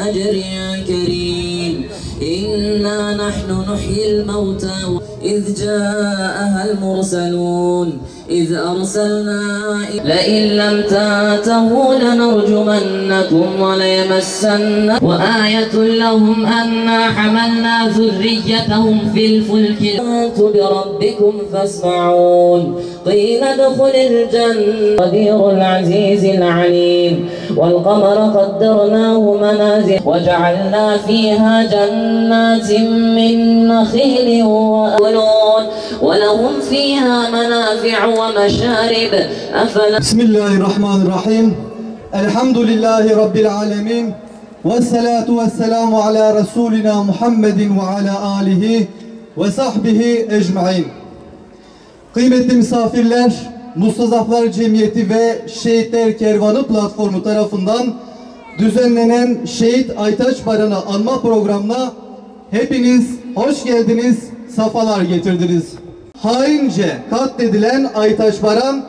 أجر يا كريم إنا نحن نحيي الموتى إذ جاءها المرسلون إذ أرسلنا لئن لم تنتهوا لنرجمنكم وليمسن وآية لهم أنا حملنا ذريتهم في الفلك بربكم فاسمعون قيل ادخل الجنة قدير العزيز العليم والقمر قدرناه منازل وجعلنا فيها جنات من نخيل وأكلون ولهم فيها منافع ومشارب أفلا بسم الله الرحمن الرحيم الحمد لله رب العالمين والصلاة والسلام على رسولنا محمد وعلى آله وصحبه ecmaîn. Kıymetli misafirler, Mustazaflar Cemiyeti ve Şehitler Kervanı platformu tarafından düzenlenen Şehit Aytaç Baran'ı anma programına hepiniz hoş geldiniz, safalar getirdiniz. Haince katledilen Aytaç Baran,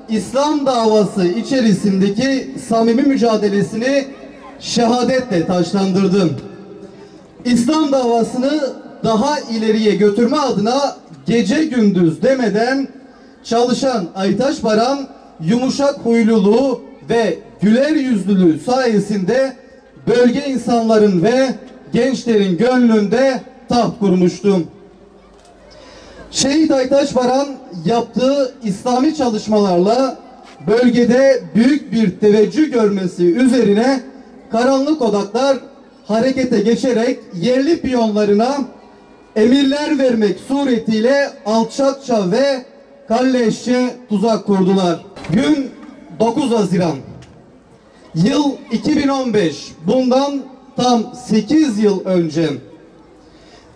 İslam davası içerisindeki samimi mücadelesini şehadetle taçlandırdı. İslam davasını daha ileriye götürme adına gece gündüz demeden çalışan Aytaç Baran, yumuşak huyluluğu ve güler yüzlülüğü sayesinde bölge insanların ve gençlerin gönlünde taht kurmuştu. Şehit Aytaç Baran yaptığı İslami çalışmalarla bölgede büyük bir teveccüh görmesi üzerine karanlık odaklar harekete geçerek yerli piyonlarına emirler vermek suretiyle alçakça ve kalleşçe tuzak kurdular. Gün 9 Haziran. Yıl 2015. Bundan tam 8 yıl önce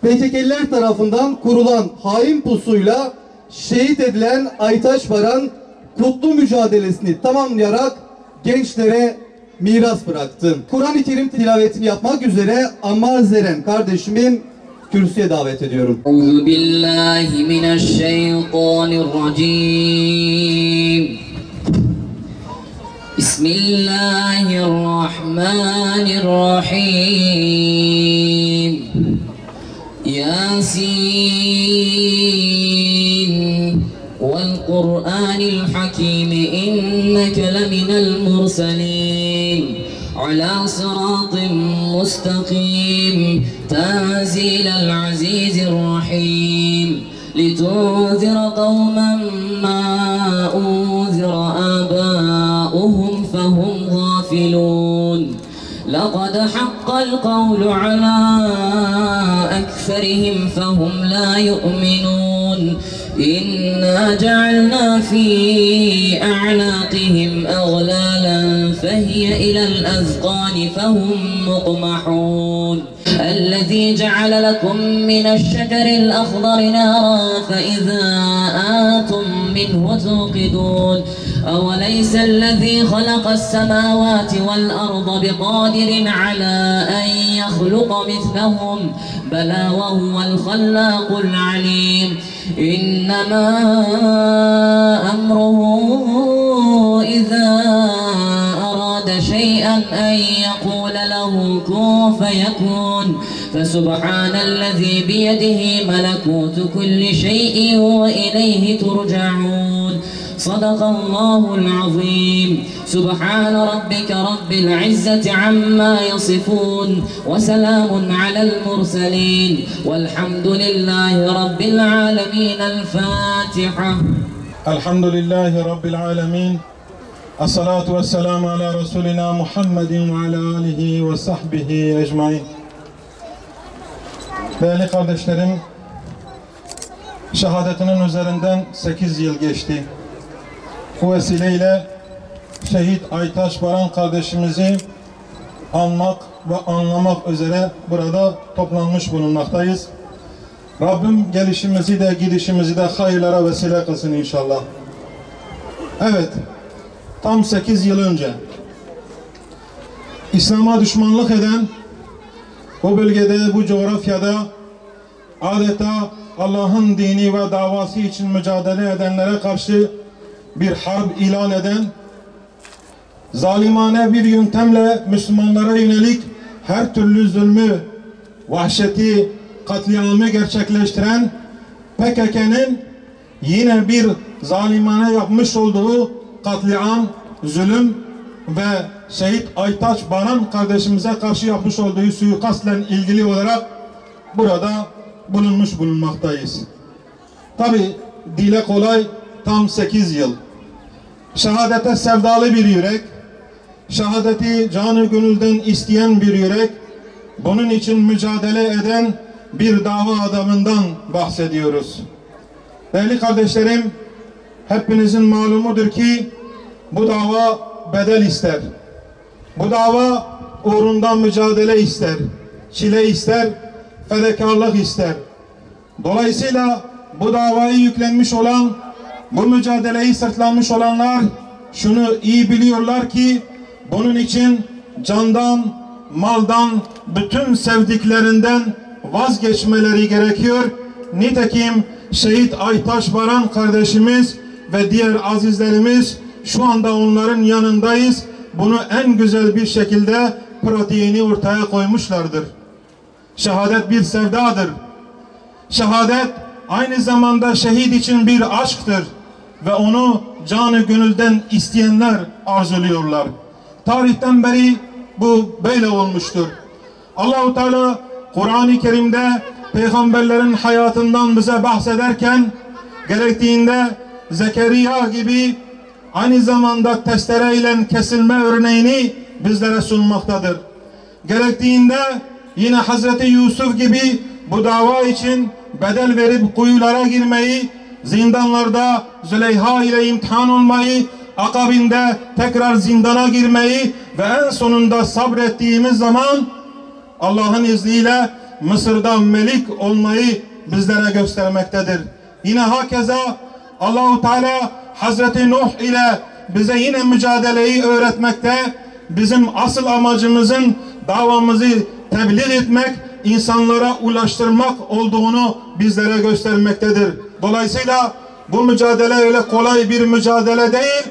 PKK'liler tarafından kurulan hain pusuyla şehit edilen Aytaç Baran kutlu mücadelesini tamamlayarak gençlere miras bıraktı. Kur'an-ı Kerim tilavetini yapmak üzere Ammar Zeren kardeşimin kürsüye davet ediyorum. Euzubillahimineşşeytanirracim. Bismillahirrahmanirrahim. Yasin vel Kur'anil Hakim inneke leminel murselin ala sıratin mustakim tanzilel azizirrahim litunzira kavmen ma unzira abâuhum fehum gafilun. لقد حق القول على أكثرهم فهم لا يؤمنون إنا جعلنا في أعناقهم أغلالا فهي إلى الأذقان فهم مقمحون الذي جعل لكم من الشجر الأخضر نارا فإذا آنتم منه توقدون أوليس الذي خلق السماوات والأرض بقادر على أن يخلق مثلهم بلى وهو الخلاق العليم إنما أمره إذا أراد شيئا أن يقول له كن فيكون فسبحان الذي بيده ملكوت كل شيء وإليه ترجعون صدق الله العظيم سبحان ربك رب العزة عما يصفون وسلام على المرسلين والحمد لله رب العالمين. الفاتحة. الحمد لله رب العالمين. الصلاة والسلام على رسولنا محمد وعلى آله وصحبه ecmaîn. Değerli kardeşlerim, şehadetinin üzerinden 8 yıl geçti. Bu vesileyle Şehit Aytaç Baran kardeşimizi anmak ve anlamak üzere burada toplanmış bulunmaktayız. Rabbim gelişimizi de gidişimizi de hayırlara vesile kılsın inşallah. Evet, tam 8 yıl önce İslam'a düşmanlık eden o bölgede, bu coğrafyada adeta Allah'ın dini ve davası için mücadele edenlere karşı bir harp ilan eden, zalimane bir yöntemle Müslümanlara yönelik her türlü zulmü, vahşeti, katliamı gerçekleştiren PKK'nın yine bir zalimane yapmış olduğu katliam, zulüm ve Şehit Aytaç Baran kardeşimize karşı yapmış olduğu suikastla ilgili olarak burada bulunmaktayız. Tabi dile kolay tam 8 yıl. Şehadete sevdalı bir yürek, şehadeti canı gönülden isteyen bir yürek, bunun için mücadele eden bir dava adamından bahsediyoruz. Değerli kardeşlerim, hepinizin malumudur ki bu dava bedel ister. Bu dava uğrundan mücadele ister, çile ister, fedakarlık ister. Dolayısıyla bu davayı yüklenmiş olan, bu mücadeleyi sırtlanmış olanlar şunu iyi biliyorlar ki bunun için candan, maldan, bütün sevdiklerinden vazgeçmeleri gerekiyor. Nitekim Şehit Aytaç Baran kardeşimiz ve diğer azizlerimiz şu anda onların yanındayız. Bunu en güzel bir şekilde pratiğini ortaya koymuşlardır. Şehadet bir sevdadır. Şehadet aynı zamanda şehit için bir aşktır ve onu canı gönülden isteyenler arzuluyorlar. Tarihten beri bu böyle olmuştur. Allah-u Teala Kur'an-ı Kerim'de peygamberlerin hayatından bize bahsederken gerektiğinde Zekeriya gibi aynı zamanda testereyle kesilme örneğini bizlere sunmaktadır. Gerektiğinde yine Hazreti Yusuf gibi bu dava için bedel verip kuyulara girmeyi, zindanlarda Züleyha ile imtihan olmayı, akabinde tekrar zindana girmeyi ve en sonunda sabrettiğimiz zaman Allah'ın izniyle Mısır'da melik olmayı bizlere göstermektedir. Yine hakeza Allah-u Teala Hazreti Nuh ile bize yine mücadeleyi öğretmekte, bizim asıl amacımızın davamızı tebliğ etmek, insanlara ulaştırmak olduğunu bizlere göstermektedir. Dolayısıyla bu mücadele öyle kolay bir mücadele değil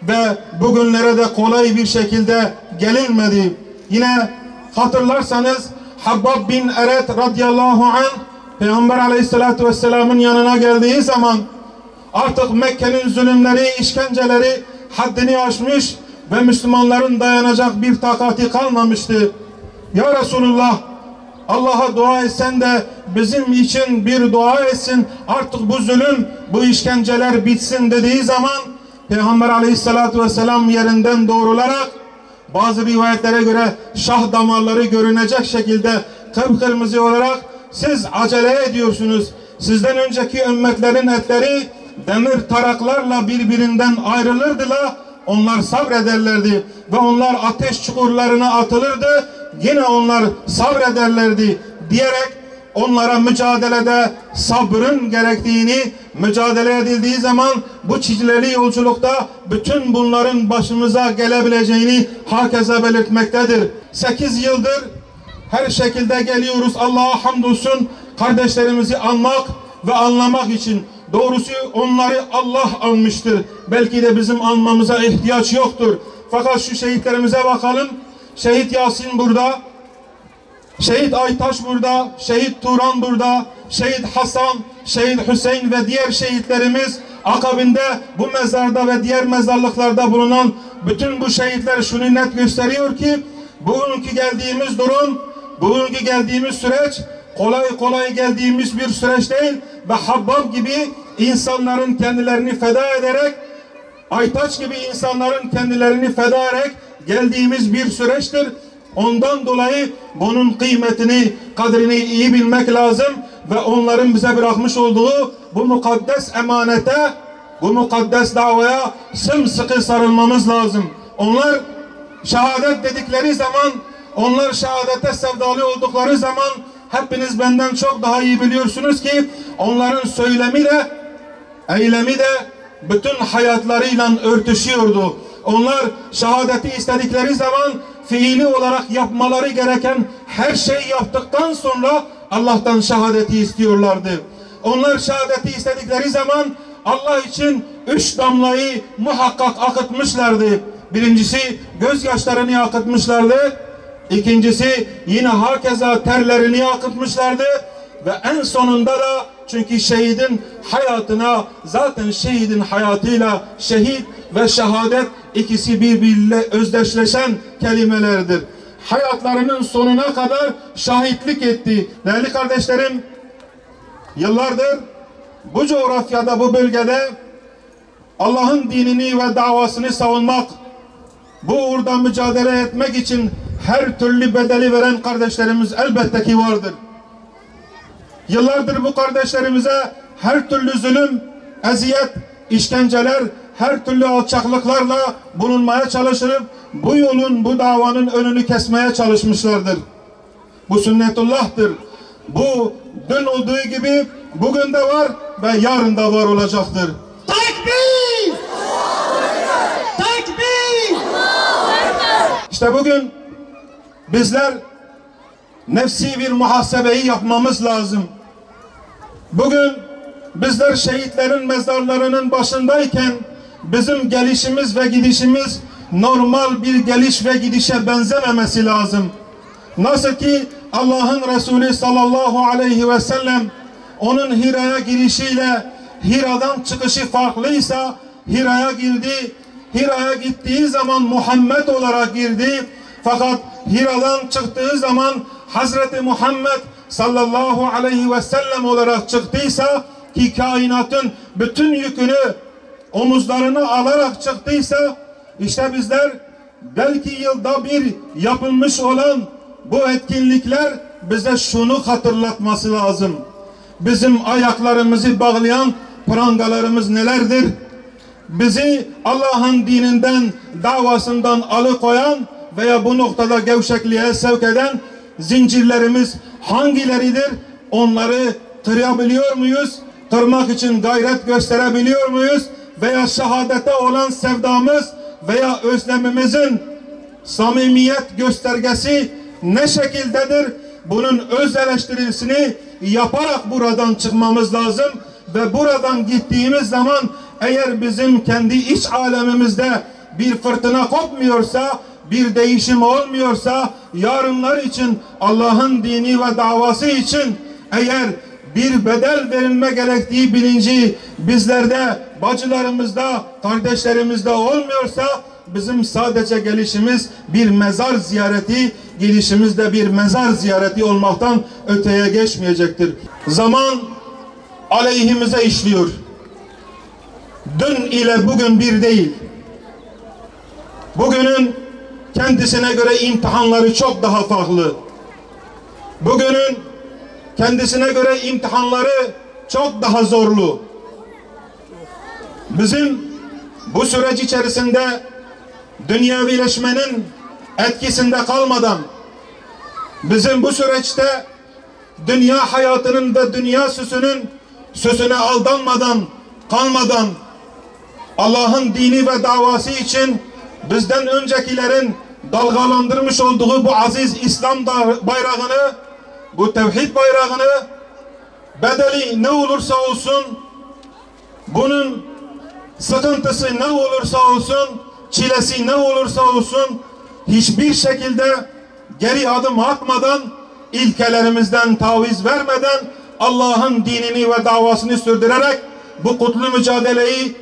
ve bugünlere de kolay bir şekilde gelinmedi. Yine hatırlarsanız Habbab bin Eret radıyallahu anh Peygamber aleyhissalatü vesselamın yanına geldiği zaman artık Mekke'nin zulümleri, işkenceleri haddini aşmış ve Müslümanların dayanacak bir takati kalmamıştı. Ya Resulullah, Allah'a dua etsen de bizim için bir dua etsin, artık bu zulüm, bu işkenceler bitsin dediği zaman Peygamber aleyhissalatü vesselam yerinden doğrularak bazı rivayetlere göre şah damarları görünecek şekilde kıpkırmızı olarak siz acele ediyorsunuz. Sizden önceki ümmetlerin etleri demir taraklarla birbirinden ayrılırdılar. Onlar sabrederlerdi ve onlar ateş çukurlarına atılırdı. Yine onlar sabrederlerdi diyerek onlara mücadelede sabrın gerektiğini, mücadele edildiği zaman bu çileli yolculukta bütün bunların başımıza gelebileceğini herkese belirtmektedir. 8 yıldır her şekilde geliyoruz Allah'a hamdolsun kardeşlerimizi anmak ve anlamak için. Doğrusu onları Allah anmıştır. Belki de bizim anmamıza ihtiyaç yoktur. Fakat şu şehitlerimize bakalım. Şehit Yasin burada, Şehit Aytaç burada, Şehit Turan burada, Şehit Hasan, Şehit Hüseyin ve diğer şehitlerimiz akabinde bu mezarda ve diğer mezarlıklarda bulunan bütün bu şehitler şunu net gösteriyor ki bugünkü geldiğimiz durum, bugünkü geldiğimiz süreç kolay kolay geldiğimiz bir süreç değil ve Habbab gibi insanların kendilerini feda ederek, Aytaç gibi insanların kendilerini feda ederek geldiğimiz bir süreçtir. Ondan dolayı bunun kıymetini, kadrini iyi bilmek lazım ve onların bize bırakmış olduğu bu mukaddes emanete, bu mukaddes davaya sımsıkı sarılmamız lazım. Onlar şehadet dedikleri zaman, onlar şehadete sevdalı oldukları zaman hepiniz benden çok daha iyi biliyorsunuz ki onların söylemi de, eylemi de bütün hayatlarıyla örtüşüyordu. Onlar şehadeti istedikleri zaman fiili olarak yapmaları gereken her şeyi yaptıktan sonra Allah'tan şehadeti istiyorlardı. Onlar şehadeti istedikleri zaman Allah için 3 damlayı muhakkak akıtmışlardı. Birincisi gözyaşlarını akıtmışlardı. İkincisi yine hakeza terlerini akıtmışlardı. Ve en sonunda da çünkü şehidin hayatına, zaten şehidin hayatıyla şehit ve şehadet ikisi birbiriyle özdeşleşen kelimelerdir. Hayatlarının sonuna kadar şahitlik etti. Değerli kardeşlerim, yıllardır bu coğrafyada, bu bölgede Allah'ın dinini ve davasını savunmak, bu uğurda mücadele etmek için her türlü bedeli veren kardeşlerimiz elbette ki vardır. Yıllardır bu kardeşlerimize her türlü zulüm, eziyet, işkenceler, her türlü alçaklıklarla bulunmaya çalışılıp bu yolun, bu davanın önünü kesmeye çalışmışlardır. Bu sünnetullah'tır. Bu dün olduğu gibi bugün de var ve yarın da var olacaktır. Tekbir! Tekbir! İşte bugün bizler nefsi bir muhasebeyi yapmamız lazım. Bugün bizler şehitlerin mezarlarının başındayken bizim gelişimiz ve gidişimiz normal bir geliş ve gidişe benzememesi lazım. Nasıl ki Allah'ın Resulü sallallahu aleyhi ve sellem onun Hira'ya girişiyle Hira'dan çıkışı farklıysa Hira'ya girdi. Hira'ya gittiği zaman Muhammed olarak girdi. Fakat Hira'dan çıktığı zaman Hazreti Muhammed sallallahu aleyhi ve sellem olarak çıktıysa, ki kainatın bütün yükünü omuzlarına alarak çıktıysa, işte bizler belki yılda bir yapılmış olan bu etkinlikler bize şunu hatırlatması lazım. Bizim ayaklarımızı bağlayan prangalarımız nelerdir? Bizi Allah'ın dininden, davasından alıkoyan veya bu noktada gevşekliğe sevk eden zincirlerimiz hangileridir? Onları kırabiliyor muyuz? Kırmak için gayret gösterebiliyor muyuz? Veya şehadete olan sevdamız veya özlemimizin samimiyet göstergesi ne şekildedir? Bunun öz eleştirisini yaparak buradan çıkmamız lazım ve buradan gittiğimiz zaman eğer bizim kendi iç alemimizde bir fırtına kopmuyorsa, bir değişim olmuyorsa, yarınlar için, Allah'ın dini ve davası için eğer bir bedel verilme gerektiği bilinci bizlerde, bacılarımızda, kardeşlerimizde olmuyorsa, bizim sadece gelişimiz bir mezar ziyareti, gidişimiz de bir mezar ziyareti olmaktan öteye geçmeyecektir. Zaman aleyhimize işliyor. Dün ile bugün bir değil. Bugünün kendisine göre imtihanları çok daha farklı. Bugünün kendisine göre imtihanları çok daha zorlu. Bizim bu süreç içerisinde dünyevileşmenin etkisinde kalmadan, bizim bu süreçte dünya hayatının ve dünya süsüne aldanmadan, kalmadan, Allah'ın dini ve davası için bizden öncekilerin dalgalandırmış olduğu bu aziz İslam bayrağını, bu tevhid bayrağını bedeli ne olursa olsun, bunun sıkıntısı ne olursa olsun, çilesi ne olursa olsun, hiçbir şekilde geri adım atmadan, ilkelerimizden taviz vermeden, Allah'ın dinini ve davasını sürdürerek bu kutlu mücadeleyi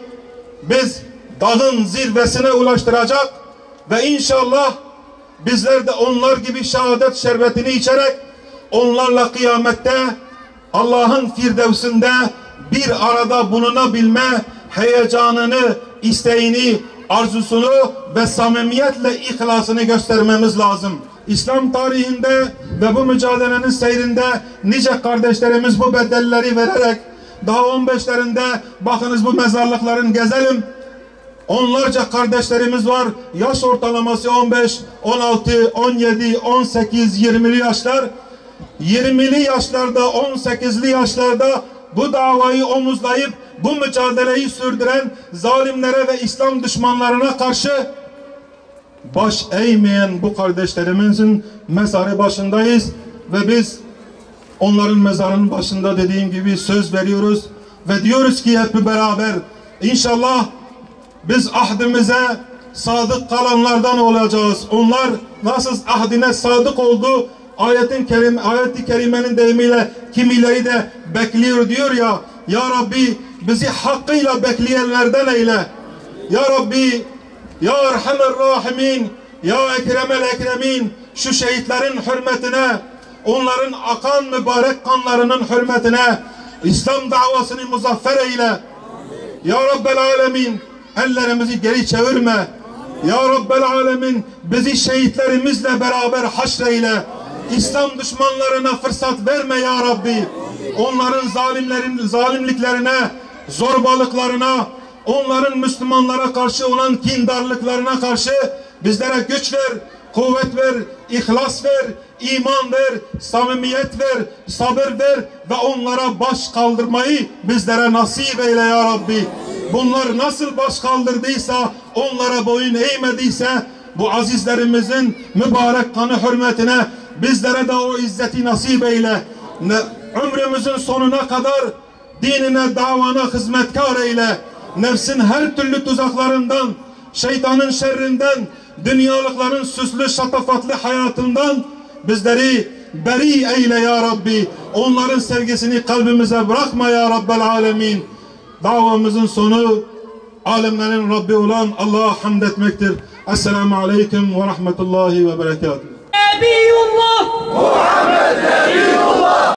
biz dağın zirvesine ulaştıracak ve inşallah bizler de onlar gibi şehadet şerbetini içerek onlarla kıyamette Allah'ın firdevsinde bir arada bulunabilme heyecanını, isteğini, arzusunu ve samimiyetle ihlasını göstermemiz lazım. İslam tarihinde ve bu mücadelenin seyrinde nice kardeşlerimiz bu bedelleri vererek daha 15'lerinde bakınız bu mezarlıkların gezelim. Onlarca kardeşlerimiz var. Yaş ortalaması 15, 16, 17, 18, 20'li yaşlar. 20'li yaşlarda, 18'li yaşlarda bu davayı omuzlayıp bu mücadeleyi sürdüren zalimlere ve İslam düşmanlarına karşı baş eğmeyen bu kardeşlerimizin mezarı başındayız ve biz onların mezarının başında dediğim gibi söz veriyoruz ve diyoruz ki hep beraber inşallah biz ahdimize sadık kalanlardan olacağız. Onlar nasıl ahdine sadık oldu, ayet-i kerimenin deyimiyle kimileri de bekliyor diyor ya, ya Rabbi bizi hakkıyla bekleyenlerden eyle. Ya Rabbi, ya Erhamer Rahimin, ya Ekremel Ekremin, şu şehitlerin hürmetine, onların akan mübarek kanlarının hürmetine İslam davasını muzaffer eyle. Ya Rabbel Alemin, ellerimizi geri çevirme. Ya Rabbel Alemin, bizi şehitlerimizle beraber haşreyle. İslam düşmanlarına fırsat verme ya Rabbi. Onların zalimliklerine, zorbalıklarına, onların Müslümanlara karşı olan kindarlıklarına karşı bizlere güç ver, kuvvet ver, ihlas ver, iman ver, samimiyet ver, sabır ver ve onlara baş kaldırmayı bizlere nasip eyle ya Rabbi. Bunlar nasıl baş kaldırdıysa, onlara boyun eğmediyse, bu azizlerimizin mübarek kanı hürmetine bizlere de o izzeti nasip eyle. Ömrümüzün sonuna kadar dinine, davana hizmetkar eyle. Nefsin her türlü tuzaklarından, şeytanın şerrinden, dünyalıkların süslü şatafatlı hayatından bizleri beri eyle ya Rabbi. Onların sevgisini kalbimize bırakma ya Rabbel Alemin. Davamızın sonu alemlerin Rabbi olan Allah'a hamd etmektir. Esselamu Aleyküm ve Rahmetullahi ve Berekatuhu. Nebiyullah Muhammed Nebiyullah